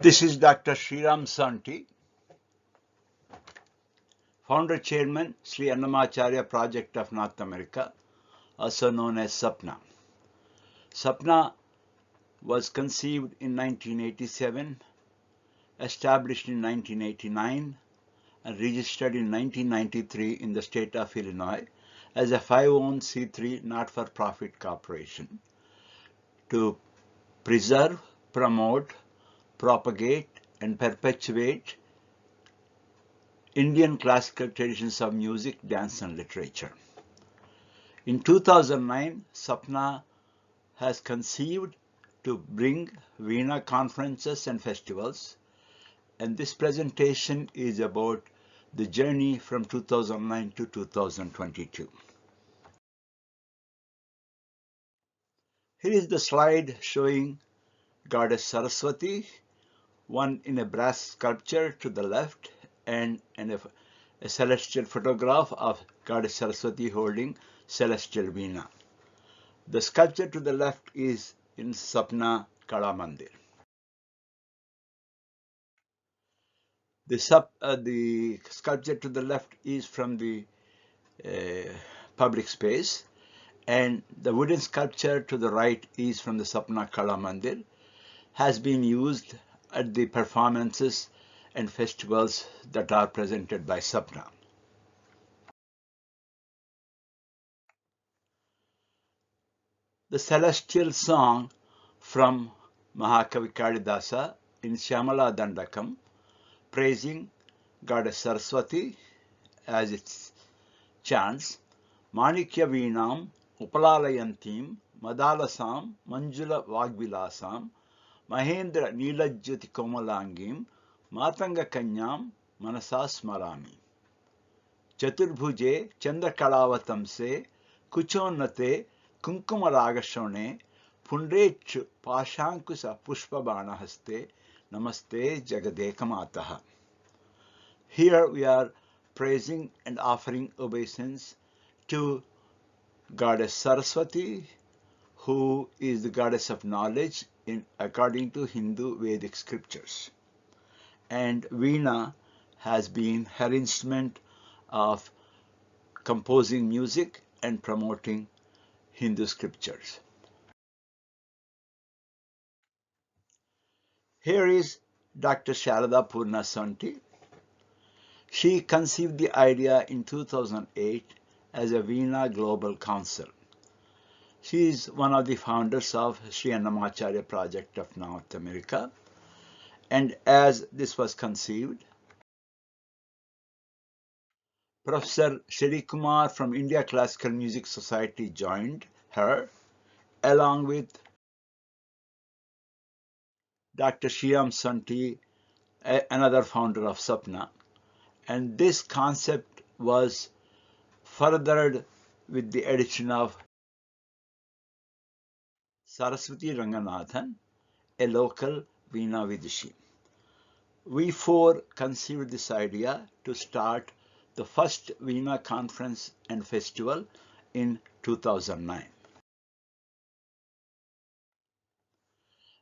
This is Dr. Sriram Sonty, Founder Chairman, Sri Annamacharya Project of North America, also known as SAPNA. SAPNA was conceived in 1987, established in 1989, and registered in 1993 in the state of Illinois as a 501c3 not-for-profit corporation to preserve, promote, propagate, and perpetuate Indian classical traditions of music, dance, and literature. In 2009, SAPNA has conceived to bring VEENA conferences and festivals, and this presentation is about the journey from 2009 to 2022. Here is the slide showing Goddess Saraswati, one in a brass sculpture to the left, and a celestial photograph of Goddess Saraswati holding celestial veena. The sculpture to the left is in SAPNA Kala Mandir. The sculpture to the left is from the public space, and the wooden sculpture to the right is from the SAPNA Kala Mandir, has been used at the performances and festivals that are presented by SAPNA. The celestial song from Mahakavi Kalidasa in Shyamala Dandakam, praising Goddess Saraswati as its chants, Manikya Veenam Upalalayantim Madalasam Manjula Vagvilasam Mahendra Neelajyoti Komalangim Matanga Kanyam Manasa Smarami Chaturbhuje Chandrakalawatamse Kuchonnate Kunkumaragashone Pundrechu Pashankusa Pushpabana Haste Namaste Jagadekamataha. Here we are praising and offering obeisance to Goddess Saraswati, who is the goddess of knowledge according to Hindu Vedic scriptures. And Veena has been her instrument of composing music and promoting Hindu scriptures. Here is Dr. Sharada Purna Sonty. She conceived the idea in 2008 as a VEENA Global Council. She is one of the founders of Sri Annamacharya Project of North America. And as this was conceived, Professor Shri Kumar from India Classical Music Society joined her, along with Dr. Sriram Sonty, another founder of SAPNA. And this concept was furthered with the addition of Saraswati Ranganathan, a local Veena Vidushi. We four conceived this idea to start the first VEENA conference and festival in 2009.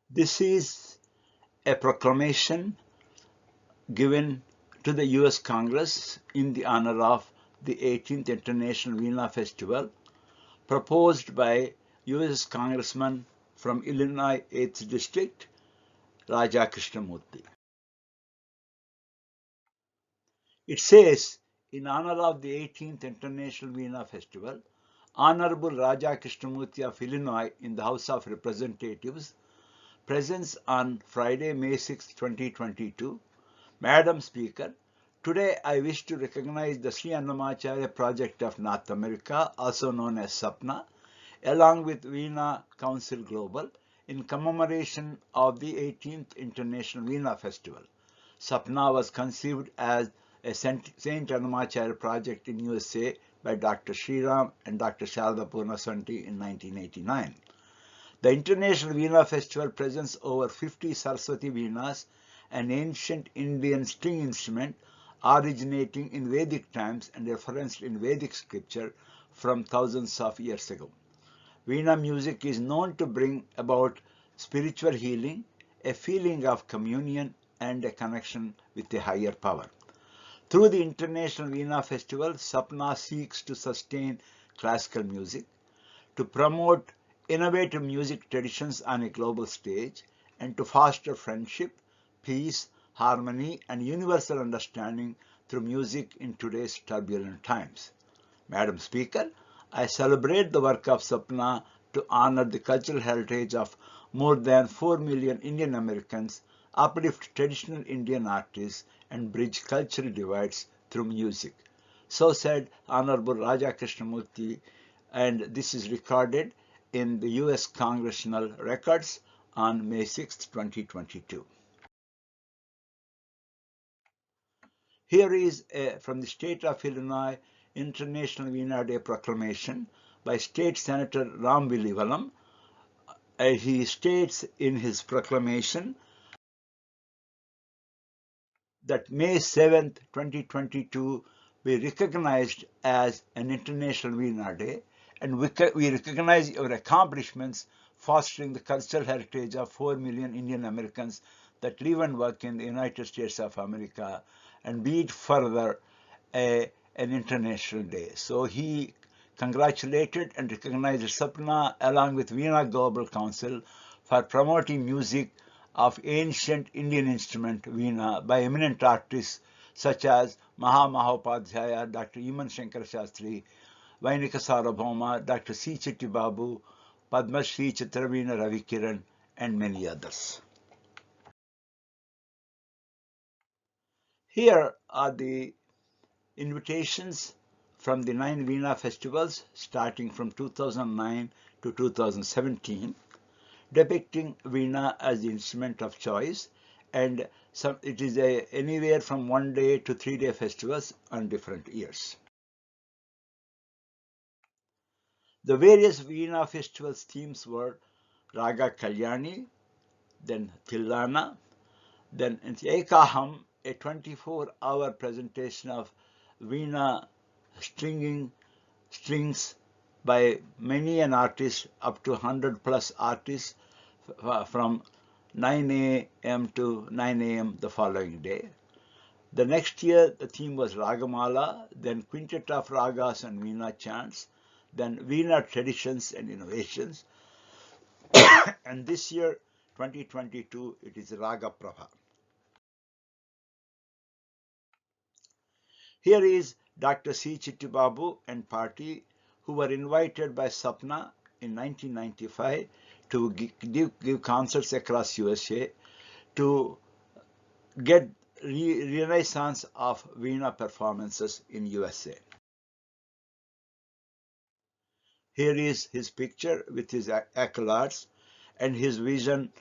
This is a proclamation given to the US Congress in the honor of the 18th International VEENA Festival, proposed by US Congressman from Illinois 8th District, Raja Krishnamurthy. It says, in honor of the 18th International VEENA Festival, Honorable Raja Krishnamurthy of Illinois in the House of Representatives presents on Friday, May 6, 2022. Madam Speaker, today I wish to recognize the Sri Annamacharya Project of North America, also known as SAPNA, along with VEENA Council Global, in commemoration of the 18th International VEENA Festival. SAPNA was conceived as a Saint Annamacharya project in USA by Dr. Sriram and Dr. Sharada Purna Sonty in 1989. The International VEENA Festival presents over 50 Saraswati Veenas, an ancient Indian string instrument originating in Vedic times and referenced in Vedic scripture from thousands of years ago. VEENA music is known to bring about spiritual healing, a feeling of communion and a connection with a higher power. Through the International Veena Festival, SAPNA seeks to sustain classical music, to promote innovative music traditions on a global stage, and to foster friendship, peace, harmony, and universal understanding through music in today's turbulent times. Madam Speaker, I celebrate the work of SAPNA to honor the cultural heritage of more than 4 million Indian Americans, uplift traditional Indian artists, and bridge cultural divides through music. So said Honorable Raja Krishnamurthy, and this is recorded in the U.S. Congressional Records on May 6, 2022. Here is from the state of Illinois International Veena Day Proclamation by State Senator Ram Villivalam. He states in his proclamation that May 7, 2022 be recognized as an International Veena Day, and we recognize your accomplishments fostering the cultural heritage of 4 million Indian Americans that live and work in the United States of America, and be it further an international day. So he congratulated and recognized SAPNA along with VEENA Global Council for promoting music of ancient Indian instrument Veena by eminent artists such as Mahamahopadhyaya, Dr. Eman Shankar Shastri, Vainika Sarabhoma, Dr. C. Chitti Babu, Padma Shri Chitraveena Ravikiran, and many others. Here are the invitations from the 9 Veena festivals starting from 2009 to 2017, depicting Veena as the instrument of choice, and it is anywhere from 1 day to 3 day festivals on different years. The various Veena festivals themes were Raga Kalyani, then Tillana, then Ekaham, a 24-hour presentation of Veena strings by many an artist, up to 100 plus artists, from 9 a.m. to 9 a.m. the following day. The next year, the theme was Ragamala, then Quintet of Ragas and Veena chants, then Veena traditions and innovations. And this year, 2022, it is Raga Prabha. Here is Dr. C. Chitti Babu and party, who were invited by SAPNA in 1995 to give concerts across USA to get renaissance of Veena performances in USA. Here is his picture with his accolades, and his vision.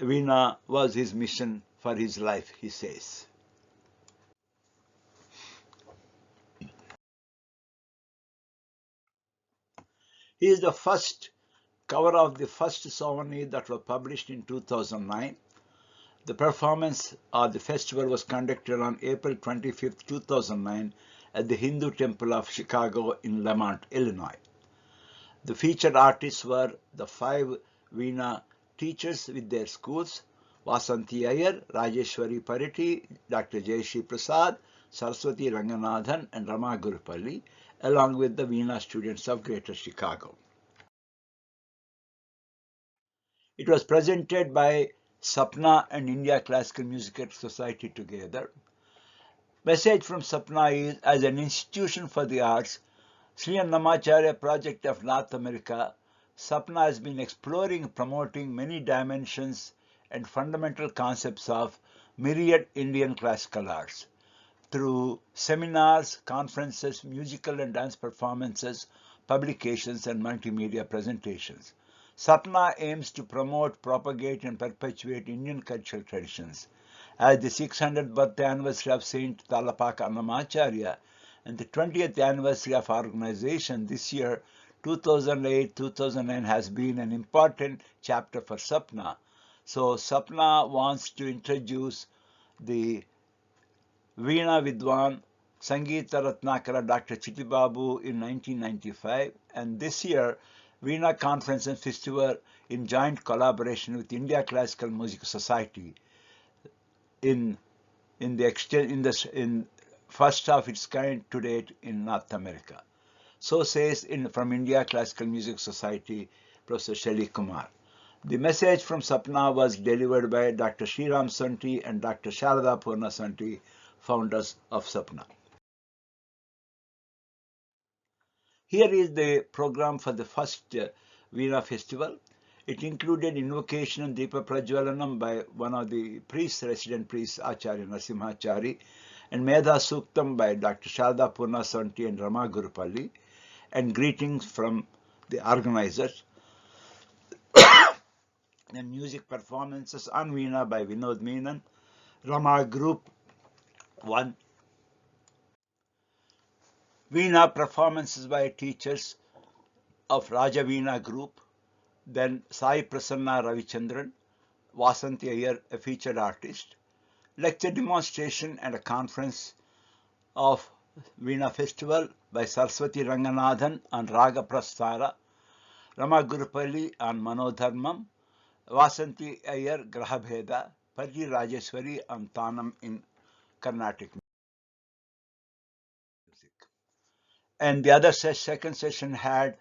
Veena was his mission for his life, he says. He is the first cover of the first souvenir that was published in 2009. The performance of the festival was conducted on April 25, 2009 at the Hindu Temple of Chicago in Lemont, Illinois. The featured artists were the 5 Veena teachers with their schools, Vasanti Iyer, Rajeshwari Pariti, Dr. Jayashree Prasad, Saraswati Ranganathan, and Rama Gurupalli, along with the Veena students of Greater Chicago. It was presented by SAPNA and India Classical Music Society together. Message from SAPNA is, as an institution for the arts, Sri Annamacharya project of North America, SAPNA has been exploring and promoting many dimensions and fundamental concepts of myriad Indian classical arts through seminars, conferences, musical and dance performances, publications, and multimedia presentations. SAPNA aims to promote, propagate, and perpetuate Indian cultural traditions. As the 600th birthday anniversary of Saint Talapaka Annamacharya and the 20th anniversary of our organization this year, 2008-2009, has been an important chapter for SAPNA. So SAPNA wants to introduce the Veena Vidwan Sangeeta Ratnakara Dr. Chitti Babu in 1995, and this year VEENA Conference and Festival in joint collaboration with India Classical Music Society in first of its kind to date in North America. So says from India Classical Music Society, Professor Shelly Kumar. The message from SAPNA was delivered by Dr. Sriram Sonty and Dr. Sharada Purna Sonty, founders of SAPNA. Here is the program for the first VEENA festival. It included invocation and Deepa Prajwalanam by one of the priests, resident priests, Acharya Narasimhachari, and Medha Suktam by Dr. Sharada Purna Sonty and Rama Gurupalli, and greetings from the organizers. And music performances on VEENA by Vinod Menon, Rama Group 1. VEENA performances by teachers of Raja VEENA Group, then Sai Prasanna Ravichandran, Vasanthi Iyer, a featured artist, lecture demonstration and a conference of VEENA Festival by Saraswati Ranganathan on Raga Prasthara, Rama Gurupalli on Manodharmam, Vasanthi Iyer Grahabheda, Parji Rajeswari on Tanam in Carnatic music. And the other second session had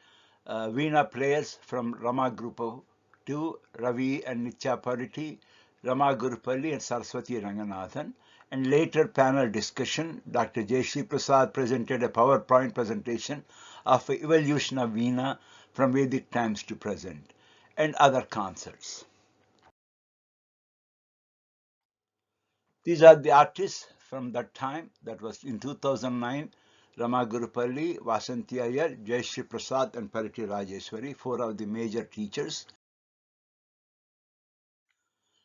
VEENA players from Rama Group of 2, Ravi and Nitya Pariti, Rama Gurupalli and Saraswati Ranganathan. And later panel discussion, Dr. Jayashree Prasad presented a PowerPoint presentation of evolution of VEENA from Vedic times to present, and other concerts. These are the artists from that time. That was in 2009. Rama Gurupalli, Vasanthi Iyer, Jayashree Prasad and Pariti Rajeswari, 4 of the major teachers.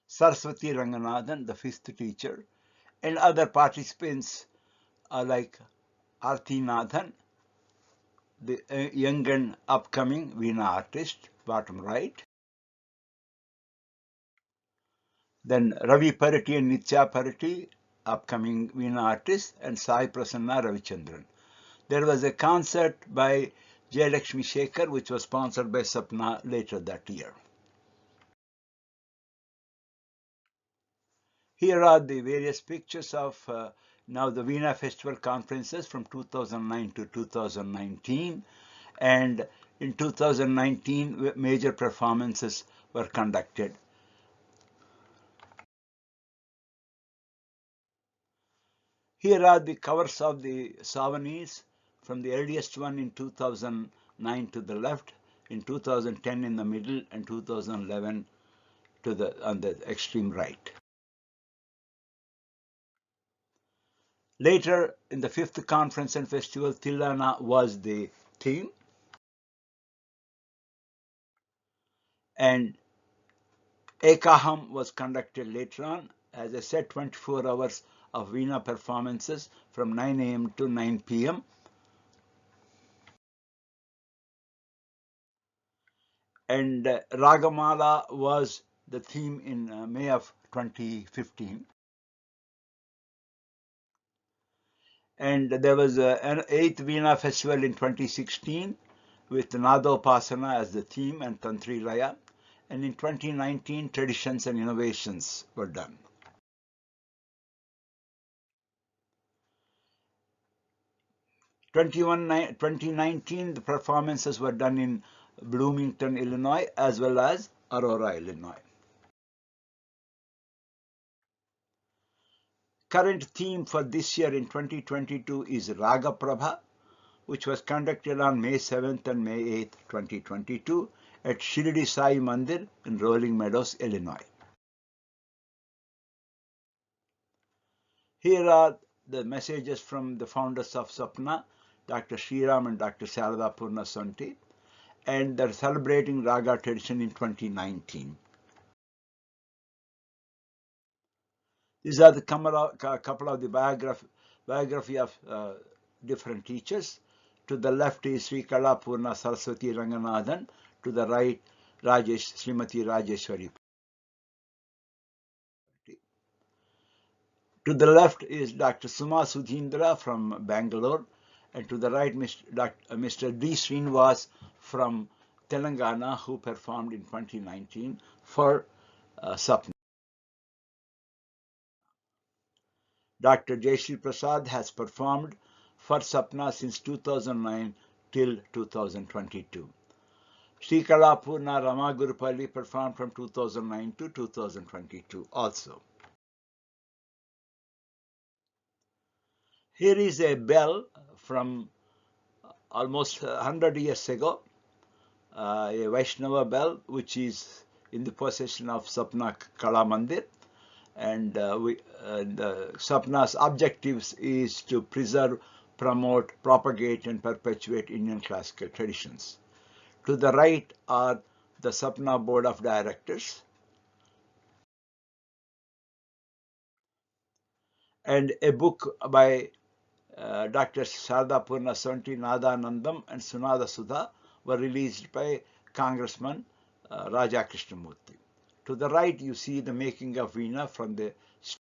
Saraswati Ranganathan, the 5th teacher, and other participants are like Arti Nathan, the young and upcoming VEENA artist, bottom right. Then Ravi Pariti and Nitya Pariti, upcoming VEENA artist, and Sai Prasanna Ravichandran. There was a concert by Jayalakshmi Shekhar, which was sponsored by SAPNA later that year. Here are the various pictures of now the VEENA Festival conferences from 2009 to 2019. And in 2019, major performances were conducted. Here are the covers of the souvenirs, from the earliest one in 2009 to the left, in 2010 in the middle, and 2011 on the extreme right. Later, in the 5th conference and festival, Tilana was the theme. And Ekaham was conducted later on. As I said, 24 hours of VEENA performances from 9 a.m. to 9 p.m. And Ragamala was the theme in May of 2015. And there was an 8th VEENA festival in 2016 with Nadopasana as the theme and Tantri Laya. And in 2019, traditions and innovations were done. In 2019, the performances were done in Bloomington, Illinois, as well as Aurora, Illinois. Current theme for this year in 2022 is Raga Prabha, which was conducted on May 7th and May 8th, 2022 at Shirdi Sai Mandir in Rolling Meadows, Illinois. Here are the messages from the founders of SAPNA, Dr. Sriram and Dr. Sharada Purna Sonty, and they're celebrating Raga tradition in 2019. These are the couple of the biography of different teachers. To the left is Sri Kala Purna Saraswati Ranganathan. To the right, Srimati Rajeshwari. To the left is Dr. Suma Sudhindra from Bangalore, and to the right, Mr. D. Srinivas from Telangana, who performed in 2019 for SAPNA. Dr. Jayashree Prasad has performed for SAPNA since 2009 till 2022. Sri Kalapurna Rama Gurupalli performed from 2009 to 2022 also. Here is a bell from almost 100 years ago, a Vaishnava bell which is in the possession of Sapna Kala Mandir, and the Sapna's objectives is to preserve, promote, propagate and perpetuate Indian classical traditions. To the right are the Sapna Board of Directors and a book by Dr. Sharda Sonty, Nadanandam and Sunada Sudha were released by Congressman Raja Krishnamurthy. To the right, you see the making of VEENA from the start.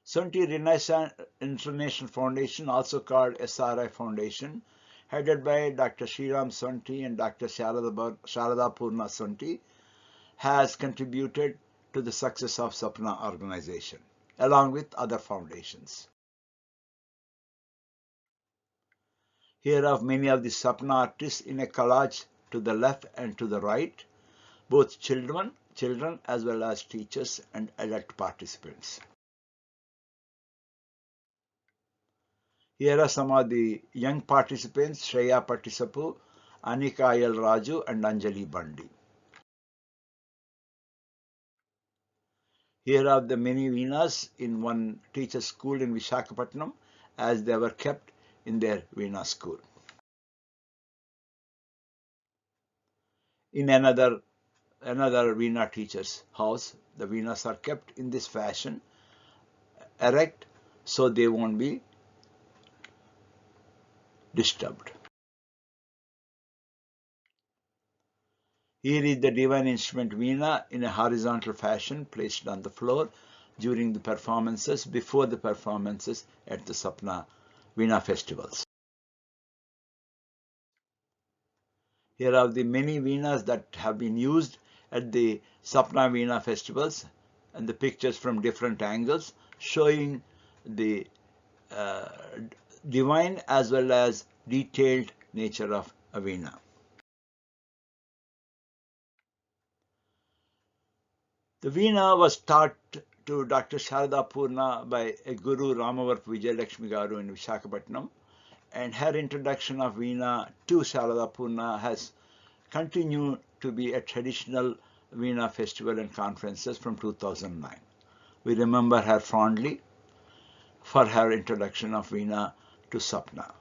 Sonty Renaissance International Foundation, also called SRI Foundation, headed by Dr. Sriram Sonty and Dr. Sharada Purna Sonty, has contributed to the success of SAPNA organization, along with other foundations. Here are many of the SAPNA artists in a collage to the left and to the right, both children as well as teachers and adult participants. Here are some of the young participants: Shreya Patisapu, Anika Ayal Raju and Anjali Bandi. Here are the many VEENAs in one teacher's school in Visakhapatnam, as they were kept in their VEENA school. In another VEENA teacher's house, the VEENAs are kept in this fashion, erect, so they won't be disturbed. Here is the divine instrument VEENA in a horizontal fashion, placed on the floor during the performances, before the performances at the SAPNA VEENA festivals. Here are the many VEENAs that have been used at the SAPNA VEENA festivals, and the pictures from different angles showing the divine as well as detailed nature of a VEENA. The VEENA was taught to Dr. Sharada Purna by a Guru Ramavarp Vijayalakshmi Garu in Visakhapatnam, and her introduction of VEENA to Sharada Purna has continued to be a traditional VEENA festival and conferences from 2009. We remember her fondly for her introduction of VEENA to SAPNA.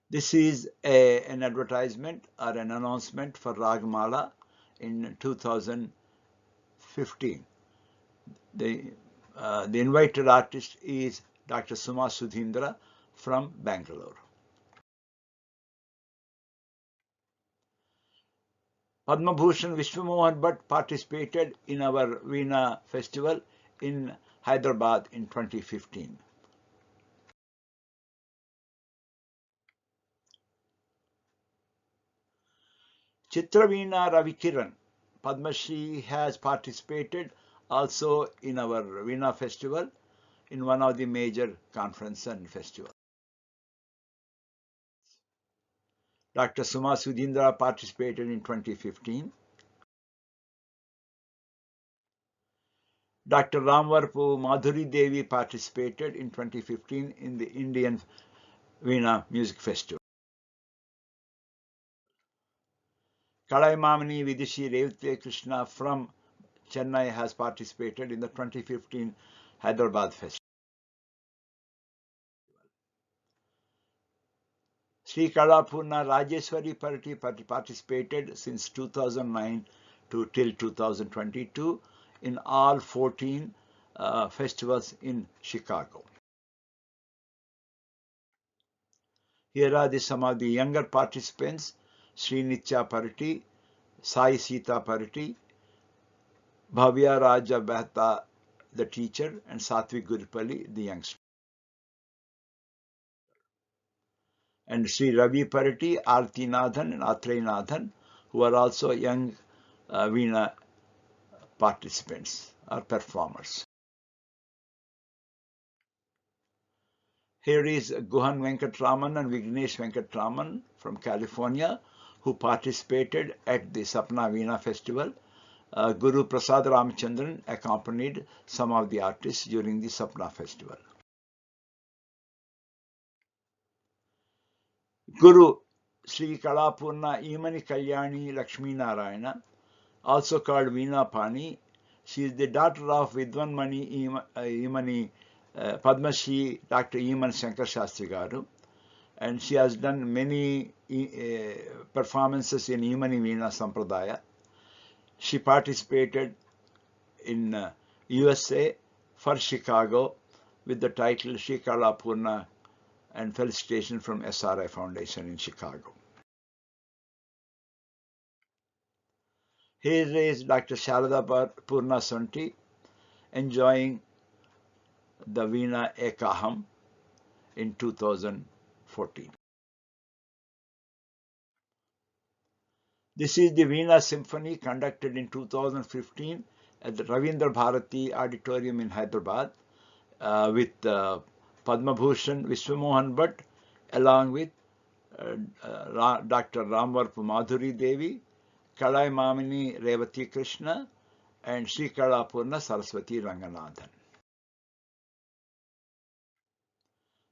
This is an advertisement or an announcement for Ragmala in 2015. The invited artist is Dr. Suma Sudhindra from Bangalore. Padma Bhushan Vishwamohan Bhatt participated in our VEENA festival in Hyderabad in 2015. Chitraveena Ravikiran, Padma Shri, has participated also in our VEENA festival in one of the major conferences and festivals. Dr. Suma Sudhindra participated in 2015. Dr. Ramvarpu Madhuri Devi participated in 2015 in the Indian VEENA Music Festival. Kalaimamani Vidushi Revate Krishna from Chennai has participated in the 2015 Hyderabad Festival. Sri Kalapurna Rajeswari Party participated since 2009 till 2022 in all 14 festivals in Chicago. Here are some of the younger participants: Sri Nitya Party, Sai Sita Party, Bhavya Raja Behta, the teacher, and Satvik Gurupalli, the youngster. and Sri Ravi Parati, Arti Nathan, and Atrey Nathan, who are also young Veena participants or performers. Here is Guhan Venkatraman and Vignesh Venkatraman from California, who participated at the SAPNA Veena Festival. Guru Prasad Ramachandran accompanied some of the artists during the SAPNA Festival. Guru Sri Kalapurna Imani Kalyani Lakshmi Narayana, also called Veena Pani. She is the daughter of Vidwan Mani Imani Padma Shri Dr. Eman Shankar Shastri Garu, and she has done many performances in Imani Veena Sampradaya. She participated in USA for Chicago with the title Sri Kalapurna and felicitation from SRI Foundation in Chicago. Here is Dr. Sharada Purna Sonty enjoying the Veena Ekaham in 2014. This is the Veena Symphony conducted in 2015 at the Ravindra Bharati Auditorium in Hyderabad with Padma Bhushan Vishwamohan Bhatt along with Dr. Ramvarp Madhuri Devi, Kalai Mamini Revati Krishna, and Sri Kalapurna Saraswati Ranganathan.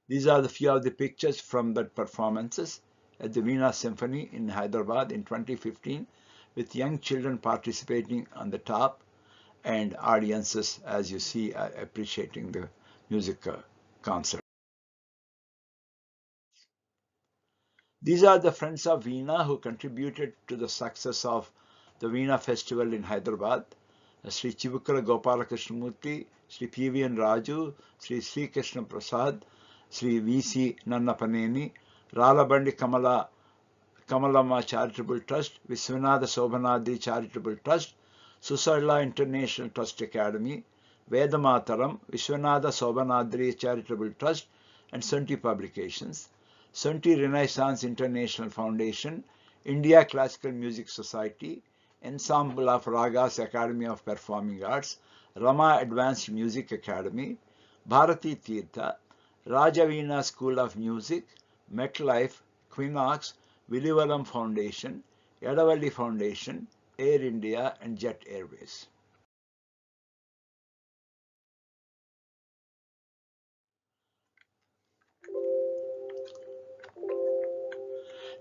These are the few of the pictures from the performances at the Veena Symphony in Hyderabad in 2015, with young children participating on the top and audiences, as you see, appreciating the music concert. These are the friends of Veena who contributed to the success of the Veena Festival in Hyderabad. Sri Chivukala Gopala Krishnamurti, Sri P.V.N. Raju, Sri Sri Krishna Prasad, Sri V.C. Nannapaneni, Ralabandi Kamalama Charitable Trust, Viswanatha Sobhanadri Charitable Trust, Susarla International Trust Academy, Vedamataram, Viswanatha Sobhanadri Charitable Trust, and Sonty Publications, Sonty Renaissance International Foundation, India Classical Music Society, Ensemble of Ragas Academy of Performing Arts, Rama Advanced Music Academy, Bharati Tirtha, Rajaveena School of Music, MetLife, Quinox, Villivaram Foundation, Edavalli Foundation, Air India, and Jet Airways.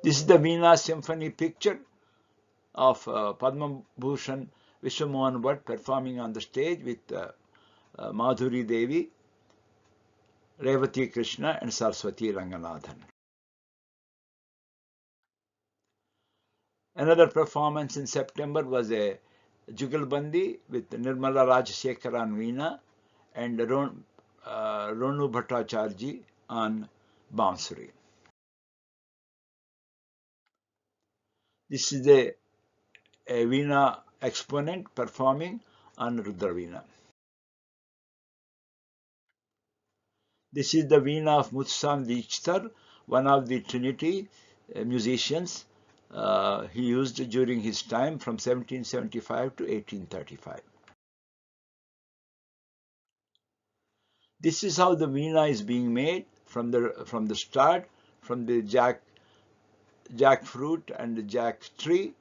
This is the Veena Symphony picture of Padma Bhushan Vishwamohan Bhatt performing on the stage with Madhuri Devi, Revati Krishna, and Saraswati Ranganathan. Another performance in September was a Jugalbandi with Nirmala Rajashekar on Veena and Ronu Bhattacharji on Bansuri. This is a Veena exponent performing on Rudra Veena. This is the Veena of Muthusam Dikshitar, one of the Trinity musicians he used during his time from 1775 to 1835. This is how the Veena is being made from the start, from the jackfruit and the jack tree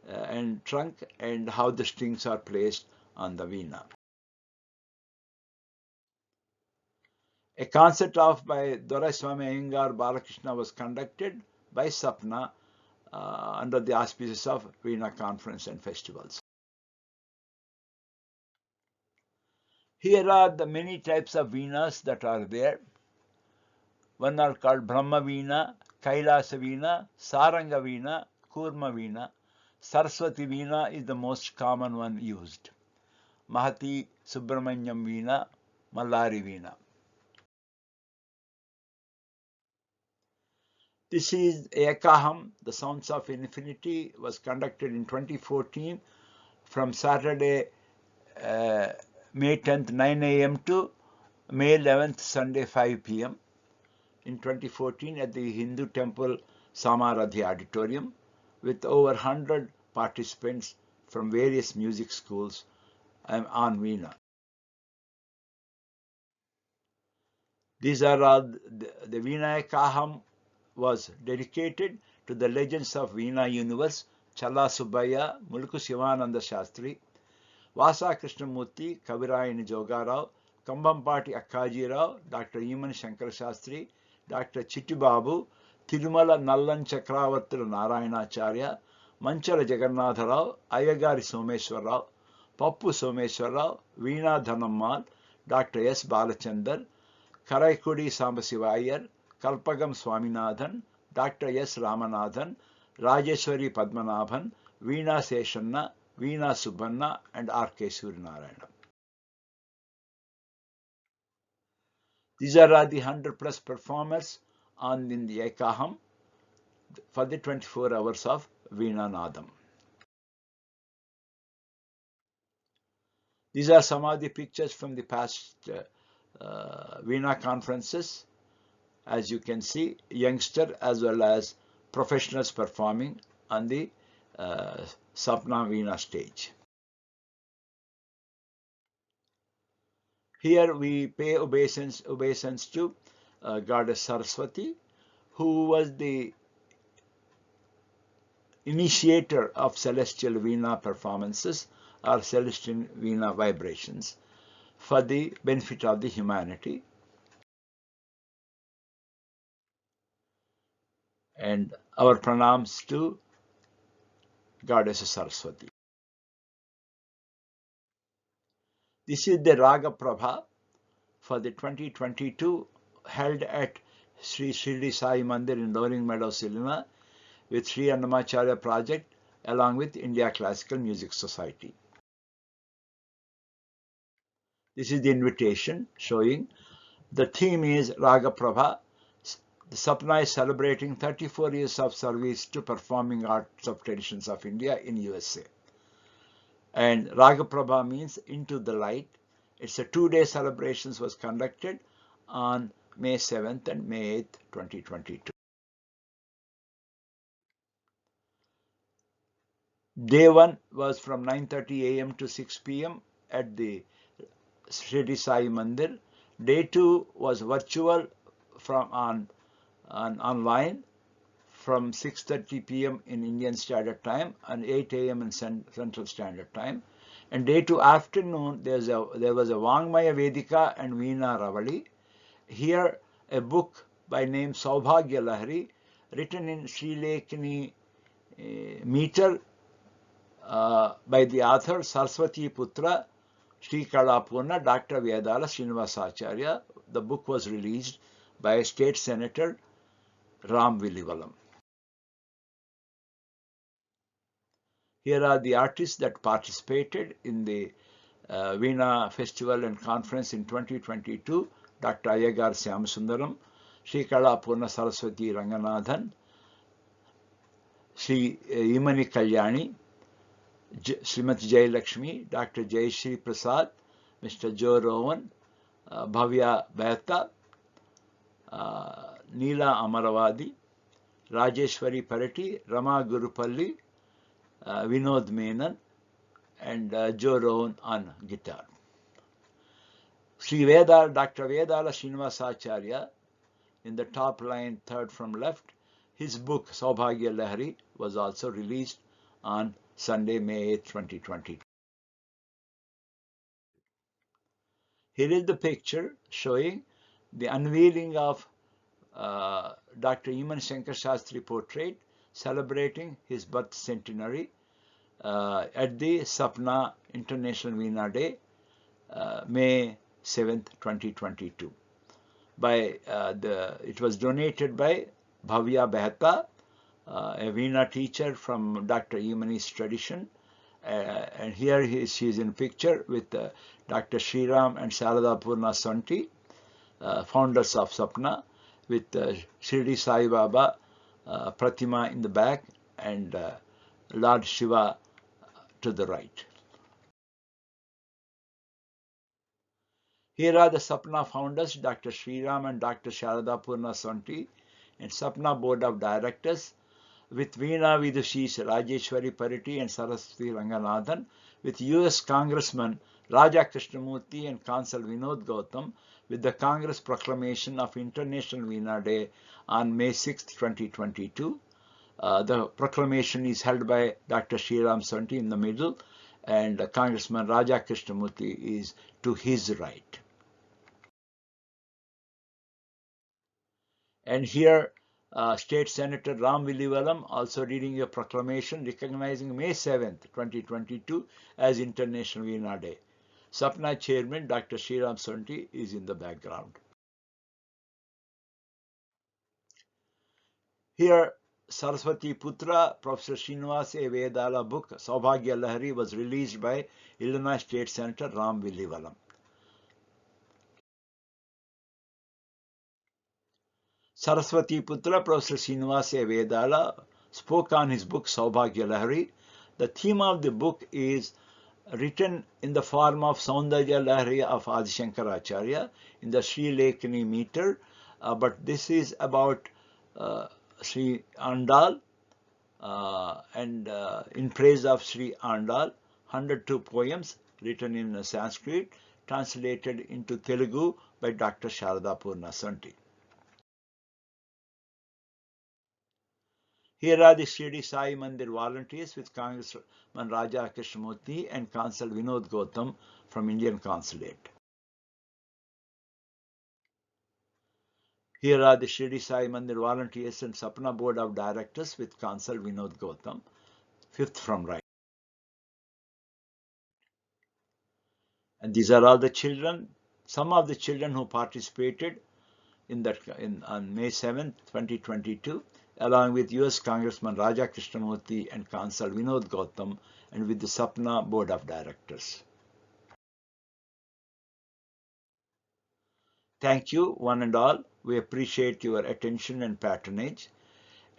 and trunk, and how the strings are placed on the Veena. A concert by Doraiswamy Iyengar Balakrishna was conducted by SAPNA under the auspices of Veena Conference and Festivals. Here are the many types of Veenas that are there. One are called Brahma Veena, Kailasa Veena, Saranga Veena, Kurma Veena. Saraswati Veena is the most common one used. Mahati Subramanyam Veena, Mallari Veena. This is Ekaham, the Sounds of Infinity, was conducted in 2014 from Saturday, May 10th, 9 a.m. to May 11th, Sunday, 5 p.m. in 2014 at the Hindu temple Samaradhi Auditorium with over 100 participants from various music schools on VEENA. These are all the VEENA was dedicated to the legends of VEENA universe, Challa Subbaya, Mulku Sivananda Shastri, Vasa Krishnamurti, Kavirayani Jogarao, Kambampati Akkajirao, Dr. Eman Shankar Shastri, Dr. Chittibabu, Tirumala Nallan Chakravartila Narayanacharya, Manchala Jagannatharao, Ayagari Someshwarrao, Pappu Someshwarrao, Veena Dhanammal, Dr. S. Balachandar, Karaikudi Sambasiva Iyer, Kalpagam Swaminathan, Dr. S. Ramanathan, Rajeshwari Padmanabhan, Veena Seshanna, Veena Subbanna, and R.K. Suryanarayana. These are the 100+ performers in the Ekaham for the 24 hours of Veena Nadam. These are some of the pictures from the past Veena conferences. As you can see, youngster as well as professionals performing on the SAPNA Veena stage. Here we pay obeisance to Goddess Saraswati, who was the initiator of celestial Veena performances or celestial Veena vibrations for the benefit of the humanity. And our pranams to Goddess Saraswati. This is the Raga Prabha for the 2022 held at Sri Shirdi Sai Mandir in Loring Meadows, Illinois, with Sri Annamacharya project along with India Classical Music Society. This is the invitation showing the theme is Raga Prabha. The SAPNA is celebrating 34 years of service to performing arts of traditions of India in USA. And Raga Prabha means into the light. It's a 2-day celebrations was conducted on May 7th and May 8th, 2022. Day 1 was from 9:30 a.m. to 6 p.m. at the Shirdi Sai Mandir. Day 2 was virtual from online from 6:30 p.m. in Indian Standard Time and 8 a.m. in Central Standard Time. And day 2 afternoon, there was a Vangmaya Vedika and Veena Ravali. Here, a book by name Saubhagya Lahari, written in Sri Lekini meter by the author Saraswati Putra Sri Kalapurna Dr. Vedala Srinivasacharya. The book was released by State Senator Ram Villivalam. Here are the artists that participated in the Veena Festival and Conference in 2022. Dr. Ayagar Syamasundaram, Sri Kalapurna Saraswati Ranganathan, Sri Imani Kalyani, Srimati Jayalakshmi, Dr. Jayashree Prasad, Mr. Joe Rowan, Bhavya Behta, Neela Amaravadi, Rajeshwari Parati, Rama Gurupalli, Vinod Menon, and Joe Rowan on guitar. Dr. Vedala Srinivasacharya, in the top line, third from left, his book Saubhagya Lahari was also released on Sunday, May 8, 2020. Here is the picture showing the unveiling of Dr. Eman Shankar Shastri portrait celebrating his birth centenary at the SAPNA International Veena Day, May 7th, 2022. It was donated by Bhavya Behta, a Veena teacher from Dr. Emani's tradition. And here she is in picture with Dr. Sriram and Sharada Purna Sonty, founders of SAPNA, with Shirdi Sai Baba Pratima in the back and Lord Shiva to the right. Here are the SAPNA founders, Dr. Sriram and Dr. Sonty, and SAPNA Board of Directors, with VEENA Vidushees Rajeshwari Pariti and Saraswati Ranganathan, with US Congressman Raja Krishnamurthy and Consul Vinod Gautam, with the Congress proclamation of International VEENA Day on May 6, 2022. The proclamation is held by Dr. Sriram Sonty in the middle, and Congressman Raja Krishnamurthy is to his right. And here, State Senator Ram Villivalam also reading a proclamation recognizing May 7th, 2022 as International VEENA Day. SAPNA Chairman Dr. Sriram Sonty is in the background. Here, Saraswati Putra, Professor Srinivas A. Vedala book, Saubhagya Lahari, was released by Illinois State Senator Ram Villivalam. Saraswati Putra, Professor Srinivas A. Vedala, spoke on his book Saubhagya Lahari. The theme of the book is written in the form of Saundarya Lahari of Adi Shankaracharya in the Sri Lekani meter, but this is about Sri Andal and in praise of Sri Andal, 102 poems written in Sanskrit, translated into Telugu by Dr. Sharada Purna Sonty. Here are the Shirdi Sai Mandir volunteers with Congressman Raja Krishnamurthy and Consul Vinod Gautam from Indian Consulate. Here are the Shirdi Sai Mandir volunteers and SAPNA Board of Directors with Consul Vinod Gautam, fifth from right. And these are all the children, some of the children who participated on May 7, 2022, along with US Congressman Raja Krishnamurthy and Consul Vinod Gautam, and with the SAPNA Board of Directors. Thank you, one and all. We appreciate your attention and patronage.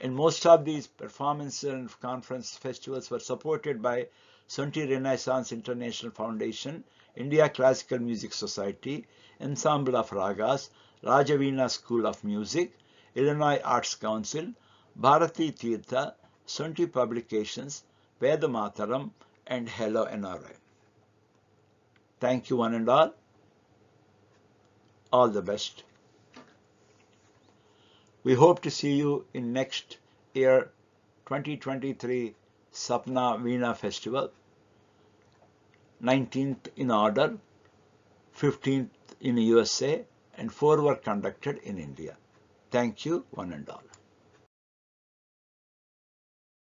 And most of these performance and conference festivals were supported by Sonty Renaissance International Foundation, India Classical Music Society, Ensemble of Ragas, Rajaveena School of Music, Illinois Arts Council, Bharati Tirtha, Sonty Publications, Veda Mataram, and Hello NRI. Thank you, one and all. All the best. We hope to see you in next year 2023 SAPNA VEENA Festival, 19th in order, 15th in USA, and 4 were conducted in India. Thank you, one and all.